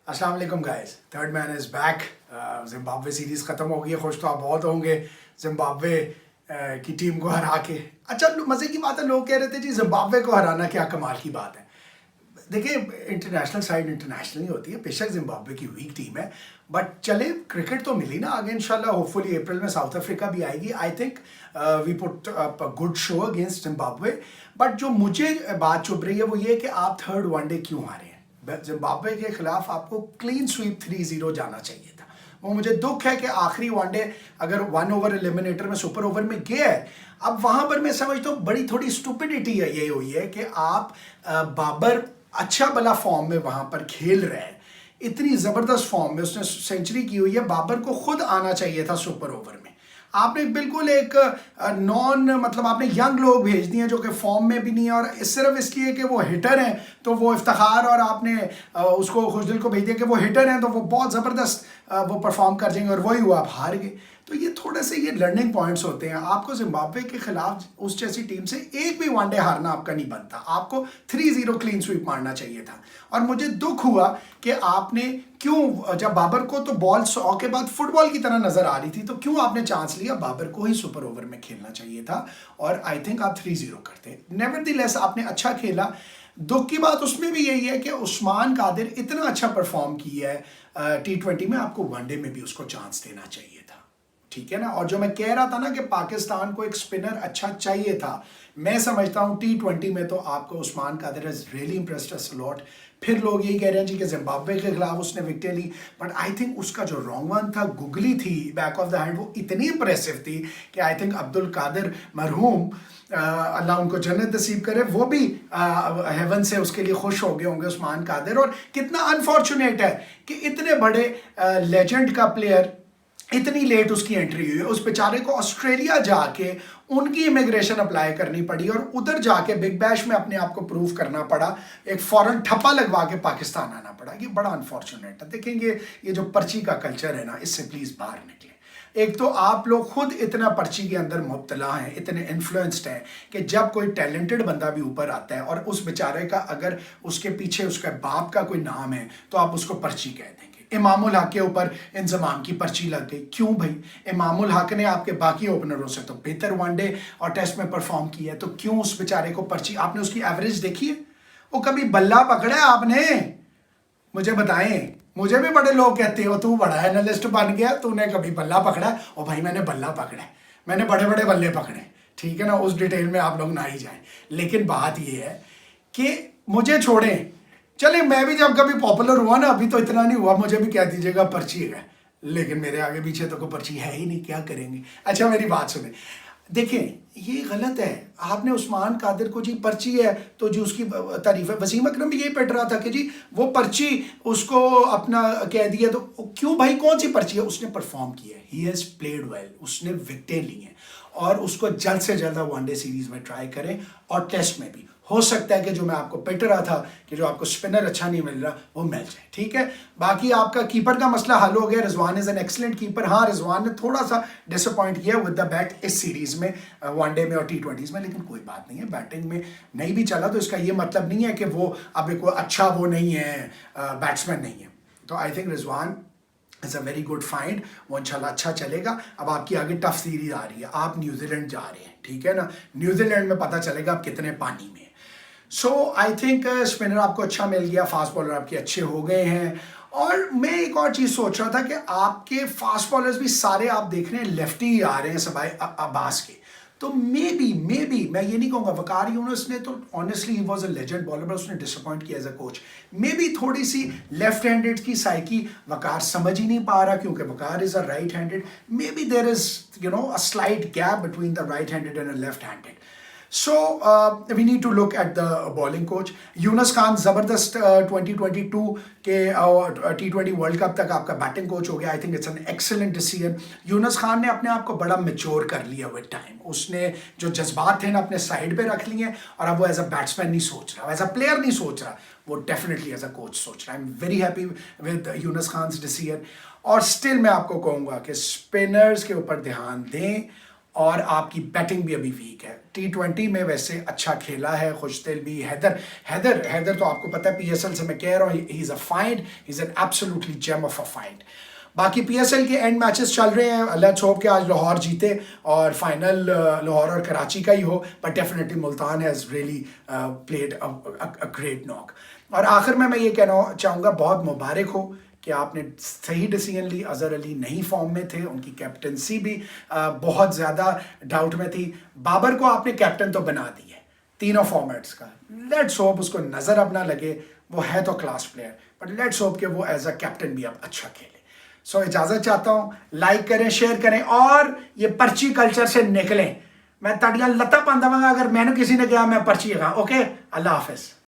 अस्सलाम वालेकुम guys, third man is back. Zimbabwe series ख़त्म हो गई है, खुश तो आप बहुत होंगे जिम्बाब्वे की टीम को हरा के। अच्छा, मज़े की बात है, लोग कह रहे थे जी जिम्बाब्वे को हराना क्या कमाल की बात है। देखिए, इंटरनेशनल साइड इंटरनेशनल ही होती है, बेशक जिम्बाब्वे की वीक टीम है, बट चले क्रिकेट तो मिली ना आगे। इंशाल्लाह होपफुली अप्रैल में साउथ अफ्रीका भी आएगी। I think we put up a good show against Zimbabwe. But जो मुझे बात चुभ रही है वो ये कि आप थर्ड वनडे क्यों हारे हैं। जिम्बाब्वे के खिलाफ आपको क्लीन स्वीप 3-0 जाना चाहिए था। वो मुझे दुख है कि आखिरी वनडे अगर 1 ओवर एलिमिनेटर में सुपर ओवर में गया है, अब वहां पर मैं समझता हूँ बड़ी थोड़ी स्टुपिडिटी है ये हुई है कि आप बाबर अच्छा भला फॉर्म में वहां पर खेल रहे हैं, इतनी जबरदस्त फॉर्म में उसने सेंचुरी की हुई है, बाबर को खुद आना चाहिए था सुपर ओवर में। आपने बिल्कुल एक नॉन मतलब आपने यंग लोग भेज दिए जो कि फॉर्म में भी नहीं है, और सिर्फ इसलिए कि वो हिटर हैं तो वो इफ्तिखार और आपने उसको खुशदिल को भेज दिया कि वो हिटर हैं तो वो बहुत ज़बरदस्त वो परफॉर्म कर जाएंगे, और वही हुआ, आप हार गए। तो ये थोड़े से ये लर्निंग पॉइंट्स होते हैं। आपको जिम्बाब्वे के खिलाफ उस जैसी टीम से एक भी वनडे हारना आपका नहीं बनता, आपको 3-0 क्लीन स्वीप मारना चाहिए था। और मुझे दुख हुआ कि आपने क्यों, जब बाबर को तो बॉल 100 के बाद फुटबॉल की तरह नजर आ रही थी, तो क्यों आपने चांस लिया, बाबर को ही सुपर ओवर में खेलना चाहिए था और आई थिंक आप 3-0 करते। नेवरदीलेस आपने अच्छा खेला। दुख की बात उसमें भी यही है कि उस्मान कादिर इतना अच्छा परफॉर्म किया है T20 में, आपको वनडे में भी उसको चांस देना चाहिए था, ठीक है ना। और जो मैं कह रहा था ना कि पाकिस्तान को एक स्पिनर अच्छा चाहिए था, मैं समझता हूँ T20 में तो आपको Usman Qadir is really impressed us a lot. फिर लोग यही कह रहे हैं जी कि जिम्बाब्वे के खिलाफ उसने विकेटें ली, बट आई थिंक उसका जो रॉन्ग वन था, गुगली थी बैक ऑफ द हैंड, वो इतनी इंप्रेसिव थी कि आई थिंक अब्दुल कादिर मरहूम, अल्लाह उनको जन्नत नसीब करे, वो भी हेवन से उसके लिए खुश हो गए होंगे उस्मान कादिर। और कितना अनफॉर्चुनेट है कि इतने बड़े लेजेंड का प्लेयर इतनी लेट उसकी एंट्री हुई है। उस बेचारे को ऑस्ट्रेलिया जाके उनकी इमिग्रेशन अप्लाई करनी पड़ी और उधर जाके बिग बैश में अपने आप को प्रूव करना पड़ा, एक फॉरेन ठप्पा लगवा के पाकिस्तान आना पड़ा। ये बड़ा अनफॉर्चुनेट है। देखेंगे ये जो पर्ची का कल्चर है ना, इससे प्लीज बाहर निकले। एक तो आप लोग खुद इतना पर्ची के अंदर मुब्तला हैं, इतने इन्फ्लुएंस्ड हैं कि जब कोई टैलेंटेड बंदा भी ऊपर आता है और उस बेचारे का अगर उसके पीछे उसका बाप का कोई नाम है तो आप उसको पर्ची कह देंगे। इमामुल हक के ऊपर इंजमाम की पर्ची लग गई, क्यों भाई? इमामुल हक ने आपके बाकी ओपनरों से तो बेहतर वनडे और टेस्ट में परफॉर्म किया है, तो क्यों उस बेचारे को पर्ची? आपने उसकी एवरेज देखी है? वो कभी बल्ला पकड़ा है आपने? मुझे बताएं। मुझे भी बड़े लोग कहते हो तू बड़ा एनालिस्ट बन गया, तूने कभी बल्ला पकड़ा है? और भाई मैंने बल्ला पकड़ा है, मैंने बड़े बड़े बल्ले पकड़े, ठीक है ना, उस डिटेल में आप लोग ना ही जाएं। लेकिन बात यह है कि मुझे छोड़ें, चले मैं भी जब कभी पॉपुलर हुआ ना, अभी तो इतना नहीं हुआ, मुझे भी कह दीजिएगा पर्ची है, लेकिन मेरे आगे पीछे तो कोई पर्ची है ही नहीं, क्या करेंगे। अच्छा मेरी बात सुने, देखें ये गलत है। आपने उस्मान कादिर को जी पर्ची है तो जी उसकी तारीफ है। वसीम अकरम भी यही पढ़ रहा था कि जी वो पर्ची उसको अपना कह दिया, तो क्यों भाई, कौन सी पर्ची है? उसने परफॉर्म किया है, ही हैज प्लेड वेल, उसने विकेटें ली हैं, और उसको जल्द से जल्द वनडे सीरीज में ट्राई करें और टेस्ट में भी। हो सकता है कि जो मैं आपको पिट रहा था कि जो आपको स्पिनर अच्छा नहीं मिल रहा वो मिल जाए, ठीक है। बाकी आपका कीपर का मसला हल हो गया। Rizwan is an excellent keeper. हाँ, रिजवान ने थोड़ा सा डिसअपॉइंट किया विद द बैट इस सीरीज में, वनडे में और T20s में, लेकिन कोई बात नहीं है, बैटिंग में नहीं भी चला तो इसका ये मतलब नहीं है कि वो अब एक अच्छा वो नहीं है, बैट्समैन नहीं है। तो I think Rizwan is a very good find, वो इंशाल्लाह अच्छा चलेगा। अब आपकी आगे टफ सीरीज आ रही है, आप न्यूजीलैंड जा रहे हैं, ठीक है ना। न्यूजीलैंड में पता चलेगा आप कितने पानी में। सो आई थिंक स्पिनर आपको अच्छा मिल गया, फास्ट बॉलर आपके अच्छे हो गए हैं। और मैं एक और चीज़ सोच रहा था कि आपके फास्ट बॉलर्स भी सारे आप देख रहे हैं लेफ्टी आ रहे हैं सबाई अब्बास के, तो मे बी मैं ये नहीं कहूँगा, वकार यूनुस ने तो honestly he was a legend bowler, but उसने डिसअपॉइंट किया as a coach. Maybe थोड़ी सी लेफ्ट हैंडेड की साइकी वकार समझ ही नहीं पा रहा, क्योंकि Waqar is a right handed. Maybe there is a slight gap between the right handed and a left handed. So we need to look at the bowling coach. Younis Khan ज़बरदस्त 2022 के T20 world cup तक आपका batting coach हो गया। I think it's an excellent decision. Yunus Khan ने अपने आप को बड़ा मेच्योर कर लिया विद टाइम। उसने जो जज्बात थे ना अपने साइड पे रख लिए, और अब वो एज अ बैट्समैन नहीं सोच रहा, एज अ प्लेयर नहीं सोच रहा, वो डेफिनेटली एज अ कोच सोच रहा है। I am very happy with Yunus Khan decision. और स्टिल मैं आपको कहूँगा कि स्पिनर्स के ऊपर ध्यान दें और आपकी बैटिंग भी अभी वीक है। T20 में वैसे अच्छा खेला है, खुशदिल भी। हैदर तो आपको पता है, PSL से मैं कह रहा हूँ, he is a find, he is an absolutely gem of a find. बाकी PSL के एंड मैचेस चल रहे हैं, लेट्स होप कि आज लाहौर जीते और फाइनल लाहौर और कराची का ही हो, but definitely Multan has really played a great knock. और आखिर में मैं ये कहना चाहूँगा, बहुत मुबारक हो कि आपने सही डिसीजन ली। अजहर अली नहीं फॉर्म में थे, उनकी कैप्टनसी भी बहुत ज़्यादा डाउट में थी। बाबर को आपने कैप्टन तो बना दी है तीनों फॉर्मेट्स का। लेट्स होप उसको नज़र अब ना लगे, वो है तो class player, but let's hope कि वो एज अ कैप्टन भी अब अच्छा खेले। सो इजाज़त चाहता हूँ, लाइक करें, शेयर करें और ये पर्ची कल्चर से निकलें। मैं तड़ियाँ लता पांदा अगर मैंने किसी ने कहा मैं पर्ची लगा। ओके, अल्लाह हाफिज़।